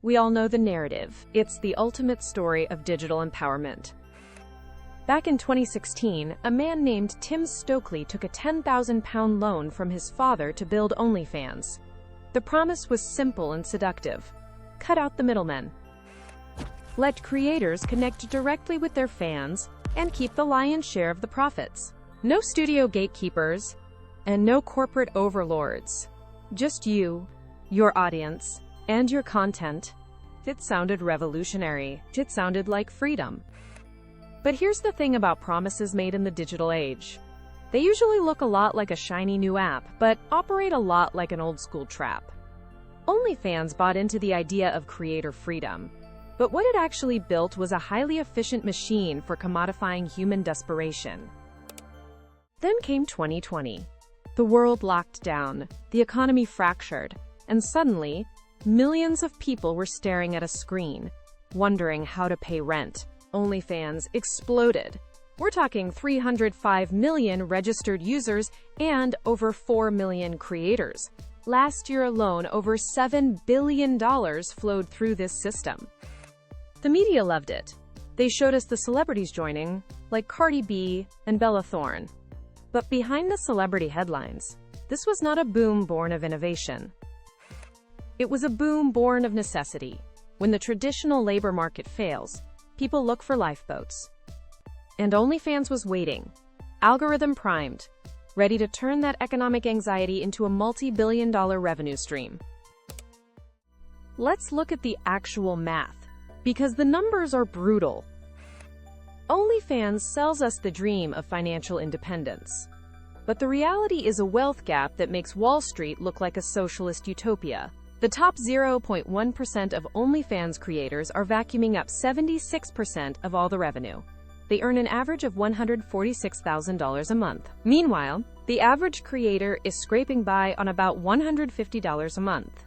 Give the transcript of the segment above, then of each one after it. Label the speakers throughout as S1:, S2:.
S1: We all know the narrative. It's the ultimate story of digital empowerment. Back in 2016, a man named Tim Stokely took a £10,000 loan from his father to build OnlyFans. The promise was simple and seductive. Cut out the middlemen. Let creators connect directly with their fans and keep the lion's share of the profits. No studio gatekeepers and no corporate overlords. Just you, your audience, and your content. It sounded revolutionary. It sounded like freedom. But here's the thing about promises made in the digital age. They usually look a lot like a shiny new app, but operate a lot like an old-school trap. OnlyFans bought into the idea of creator freedom, but what it actually built was a highly efficient machine for commodifying human desperation. Then came 2020. The world locked down, the economy fractured, and suddenly, millions of people were staring at a screen, wondering how to pay rent. OnlyFans exploded. We're talking 305 million registered users and over 4 million creators. Last year alone, over $7 billion flowed through this system. The media loved it. They showed us the celebrities joining, like Cardi B and Bella Thorne. But behind the celebrity headlines, this was not a boom born of innovation. It was a boom born of necessity. When the traditional labor market fails, people look for lifeboats. And OnlyFans was waiting, algorithm primed, ready to turn that economic anxiety into a multi-billion-dollar revenue stream. Let's look at the actual math, because the numbers are brutal. OnlyFans sells us the dream of financial independence. But the reality is a wealth gap that makes Wall Street look like a socialist utopia. The top 0.1% of OnlyFans creators are vacuuming up 76% of all the revenue. They earn an average of $146,000 a month. Meanwhile, the average creator is scraping by on about $150 a month.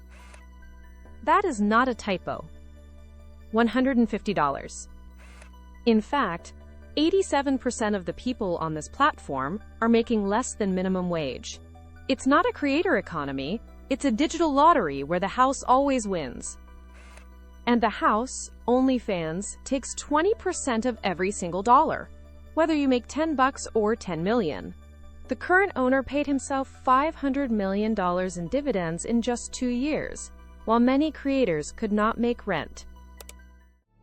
S1: That is not a typo. $150. In fact, 87% of the people on this platform are making less than minimum wage. It's not a creator economy. It's a digital lottery where the house always wins. And the house, OnlyFans, takes 20% of every single dollar, whether you make $10 or $10 million. The current owner paid himself $500 million in dividends in just 2 years, while many creators could not make rent.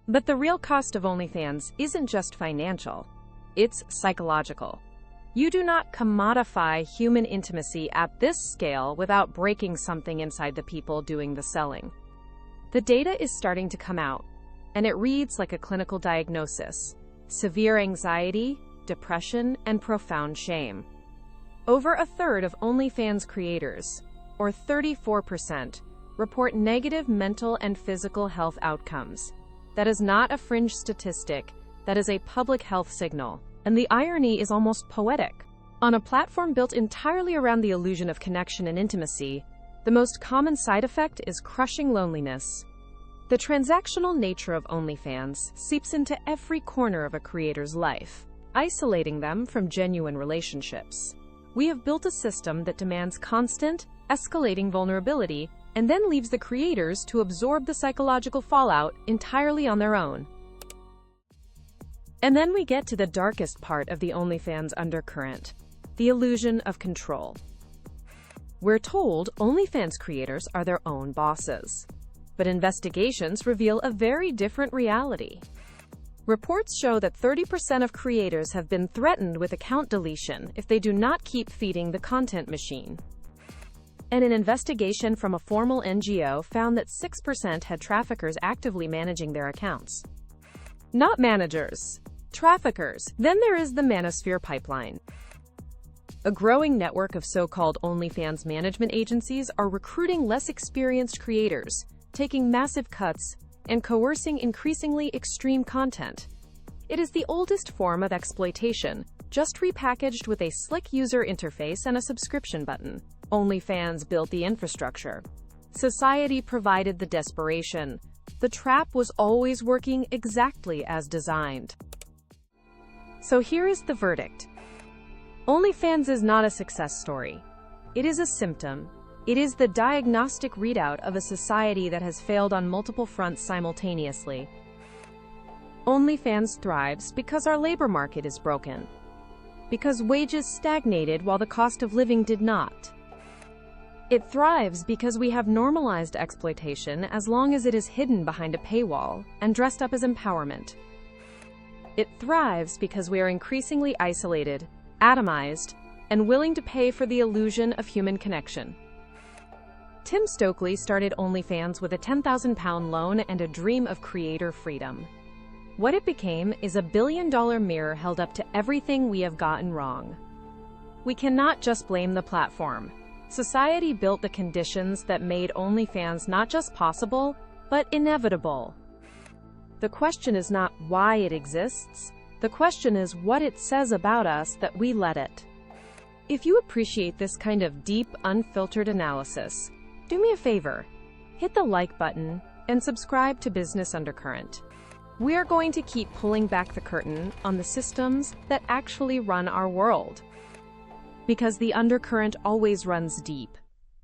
S1: But the real cost of OnlyFans isn't just financial, it's psychological. You do not commodify human intimacy at this scale without breaking something inside the people doing the selling. The data is starting to come out, and it reads like a clinical diagnosis: severe anxiety, depression, and profound shame. Over a third of OnlyFans creators, or 34%, report negative mental and physical health outcomes. That is not a fringe statistic, that is a public health signal. And the irony is almost poetic. On a platform built entirely around the illusion of connection and intimacy, the most common side effect is crushing loneliness. The transactional nature of OnlyFans seeps into every corner of a creator's life, isolating them from genuine relationships. We have built a system that demands constant, escalating vulnerability and then leaves the creators to absorb the psychological fallout entirely on their own. And then we get to the darkest part of the OnlyFans undercurrent, the illusion of control. We're told OnlyFans creators are their own bosses, but investigations reveal a very different reality. Reports show that 30% of creators have been threatened with account deletion if they do not keep feeding the content machine. And an investigation from a formal NGO found that 6% had traffickers actively managing their accounts. Not managers, traffickers. Then there is the manosphere pipeline. A growing network of so-called OnlyFans management agencies are recruiting less experienced creators, taking massive cuts, and coercing increasingly extreme content. It is the oldest form of exploitation, just repackaged with a slick user interface and a subscription button. OnlyFans built the infrastructure. Society provided the desperation. The trap was always working exactly as designed. So here is the verdict. OnlyFans is not a success story. It is a symptom, It is the diagnostic readout of a society that has failed on multiple fronts simultaneously. OnlyFans thrives because our labor market is broken. Because wages stagnated while the cost of living did not. It thrives because we have normalized exploitation as long as it is hidden behind a paywall and dressed up as empowerment. It thrives because we are increasingly isolated, atomized, and willing to pay for the illusion of human connection. Tim Stokely started OnlyFans with a £10,000 loan and a dream of creator freedom. What it became is a billion-dollar mirror held up to everything we have gotten wrong. We cannot just blame the platform. Society built the conditions that made OnlyFans not just possible, but inevitable. The question is not why it exists. The question is what it says about us that we let it. If you appreciate this kind of deep, unfiltered analysis, do me a favor. Hit the like button and subscribe to Business Undercurrent. We are going to keep pulling back the curtain on the systems that actually run our world. Because the undercurrent always runs deep.